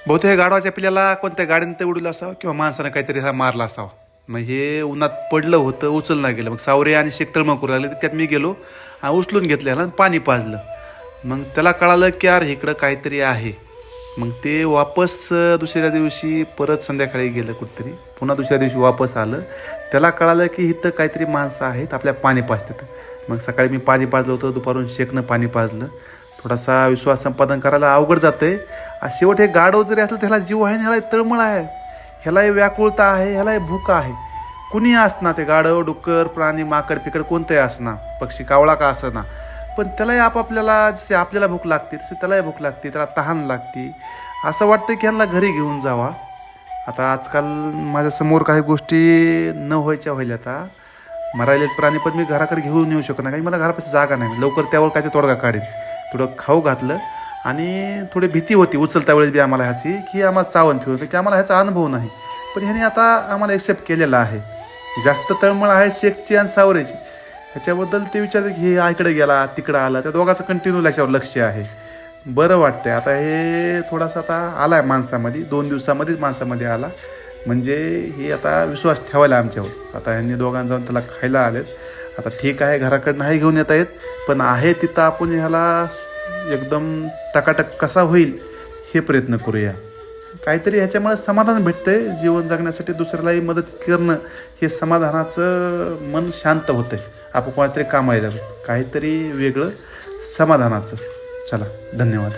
बहुतेक हे गाढवाच्या पिल्याला कोणत्या गाडीनं ते उडवलं असावं किंवा माणसानं काहीतरी हा मारला असावा. मग हे उन्हात पडलं होतं, उचललं गेलं. मग सावरे आणि शेक तळमळ करू लागले, त्यात मी गेलो आणि उचलून घेतलं ह्याला आणि पाणी पाजलं. मग त्याला कळालं की यार इकडं काहीतरी आहे. मग ते वापस दुसऱ्या दिवशी परत संध्याकाळी गेलं कुठेतरी, पुन्हा दुसऱ्या दिवशी वापस आलं. त्याला कळालं की इथं काहीतरी माणसं आहेत, आपल्या पाणी पाजतात. मग सकाळी मी पाणी पाजलं होतं, दुपारून शेकनं पाणी पाजलं. थोडासा विश्वास संपादन करायला अवघड जाते. शेवट हे गाढव जरी असलं त्याला जीव आहे, ह्याला तळमळ आहे, ह्यालाही व्याकुळता आहे, ह्यालाही भूक आहे. कुणी असणार, ते गाढव, डुक्कर, प्राणी, माकड, पिकड कोणतंही असणार, पक्षी, कावळा का असना, पण त्यालाही आपापल्याला जसे आपल्याला भूक लागते तसे त्यालाही भूक लागते, त्याला तहान लागते. असं वाटतं की ह्यांना घरी घेऊन जावा. आता आजकाल माझ्यासमोर काही गोष्टी न व्हायच्या व्हायल्या. आता मरायलेत प्राणी पण मी घराकडे घेऊन येऊ शकत नाही, कारण मला घरापाशी जागा नाही. लवकर त्यावर काय ते तोडगा काढेल. थोडं खाऊ घातलं आणि थोडी भीती होती उचलता वेळेस बी आम्हाला ह्याची, की आम्हाला चावण फिरवतं, की आम्हाला ह्याचा अनुभव नाही. पण ह्याने आता आम्हाला एक्सेप्ट केलेला आहे. जास्त तळमळ आहे शेकची आणि सावरेची. ह्याच्याबद्दल ते विचारते की हे इकडे गेला तिकडं आला, त्या दोघांचं कंटिन्यू याच्यावर लक्ष आहे. बरं वाटतंय. आता हे थोडासा आता आला आहे माणसामध्ये, 2 दिवसामध्येच माणसामध्ये आला. म्हणजे हे आता विश्वास ठेवायला आमच्यावर. आता ह्यांनी दोघांना जाऊन त्याला खायला आलेत. आता ठीक आहे, घराकडं नाही घेऊन येता येत, पण आहे तिथं आपण ह्याला एकदम टकाटक कसा होईल हे प्रयत्न करूया. काहीतरी ह्याच्यामुळे समाधान भेटतंय. जीवन जगण्यासाठी दुसऱ्यालाही मदत करणं हे समाधानाचं, मन शांत होतंय. आपण कोणातरी कामाला जाऊ, काहीतरी वेगळं समाधानाचं. चला, धन्यवाद.